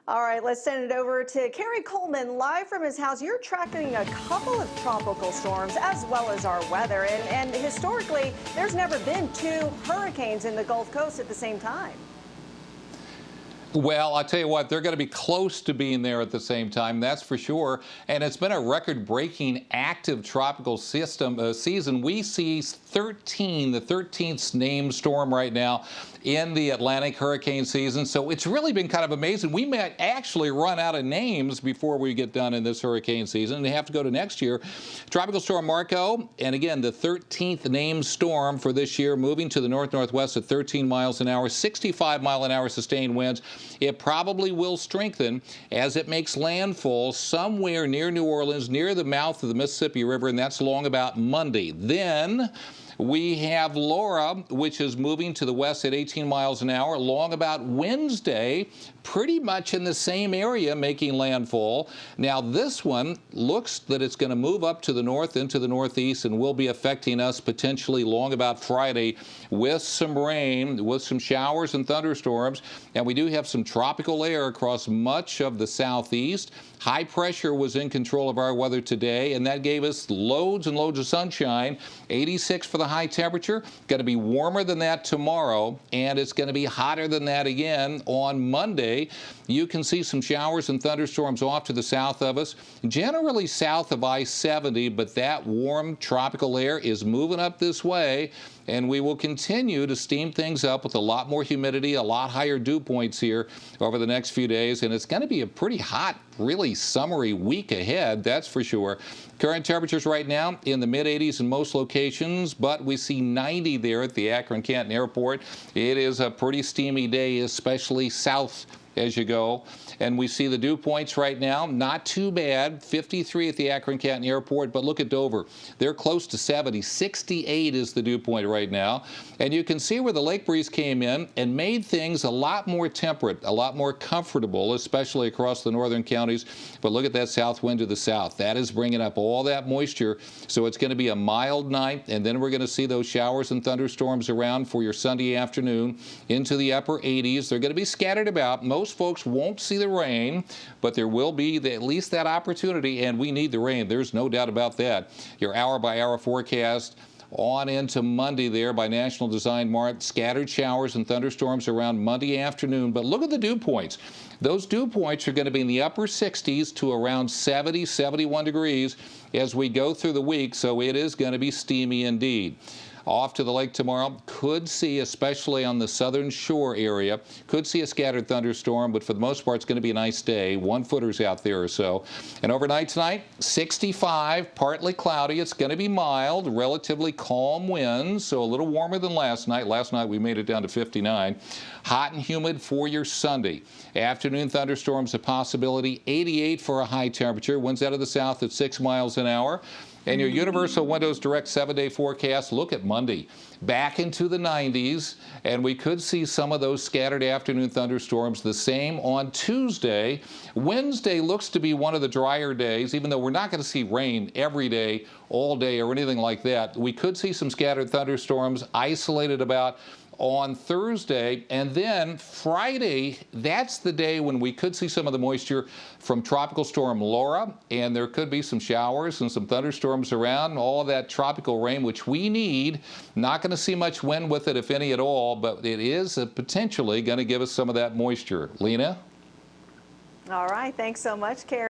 All right, let's send it over to Carey Coleman live from his house. You're tracking a couple of tropical storms as well as our weather. And historically, there's never been two hurricanes in the Gulf Coast at the same time. Well, I'll tell you what, they're going to be close to being there at the same time, that's for sure. And it's been a record-breaking active tropical season. We see 13, the 13th named storm right now in the Atlantic hurricane season. So it's really been kind of amazing. We might actually run out of names before we get done in this hurricane season and have to go to next year. Tropical Storm Marco, and again, the 13th named storm for this year, moving to the north-northwest at 13 miles an hour, 65-mile-an-hour sustained winds. It probably will strengthen as it makes landfall somewhere near New Orleans, near the mouth of the Mississippi River, and that's along about Monday. Then we have Laura, which is moving to the west at 18 miles an hour, along about Wednesday, pretty much in the same area, making landfall. Now, this one looks that it's going to move up to the north into the northeast and will be affecting us potentially long about Friday with some rain, with some showers and thunderstorms. And we do have some tropical air across much of the southeast. High pressure was in control of our weather today, and that gave us loads and loads of sunshine. 86 for the high temperature. Going to be warmer than that tomorrow, and it's going to be hotter than that again on Monday. You can see some showers and thunderstorms off to the south of us, generally south of I-70, but that warm tropical air is moving up this way, and we will continue to steam things up with a lot more humidity, a lot higher dew points here over the next few days, and it's going to be a pretty hot, really summery week ahead, that's for sure. Current temperatures right now in the mid-80s in most locations, but we see 90 there at the Akron-Canton Airport. It is a pretty steamy day, especially south as you go. And we see the dew points right now, not too bad, 53 at the Akron-Canton Airport, but look at Dover. They're close to 70. 68 is the dew point right now. And you can see where the lake breeze came in and made things a lot more temperate, a lot more comfortable, especially across the northern counties. But look at that south wind to the south. That is bringing up all that moisture. So it's going to be a mild night, and then we're going to see those showers and thunderstorms around for your Sunday afternoon into the upper 80s. They're going to be scattered about. Most folks won't see the rain, but there will be at least that opportunity, and we need the rain. There's no doubt about that. Your hour-by-hour forecast on into Monday there by National Design Mart. Scattered showers and thunderstorms around Monday afternoon. But look at the dew points. Those dew points are going to be in the upper 60s to around 70, 71 degrees as we go through the week, so it is going to be steamy indeed. Off to the lake tomorrow, could see, especially on the southern shore area, could see a scattered thunderstorm, but for the most part, it's going to be a nice day. 1-footers out there or so. And overnight tonight, 65, partly cloudy. It's going to be mild, relatively calm winds, so a little warmer than last night. Last night, we made it down to 59. Hot and humid for your Sunday. Afternoon thunderstorms a possibility. 88 for a high temperature. Winds out of the south at 6 miles an hour. And your Universal Windows Direct 7-day forecast, look at Monday. Back into the 90s, and we could see some of those scattered afternoon thunderstorms. The same on Tuesday. Wednesday looks to be one of the drier days, even though we're not going to see rain every day, all day, or anything like that. We could see some scattered thunderstorms isolated about on Thursday, and then Friday, that's the day when we could see some of the moisture from Tropical Storm Laura, and there could be some showers and some thunderstorms around, all of that tropical rain, which we need. Not going to see much wind with it, if any at all, but it is potentially going to give us some of that moisture. Lena? All right, thanks so much, Carey.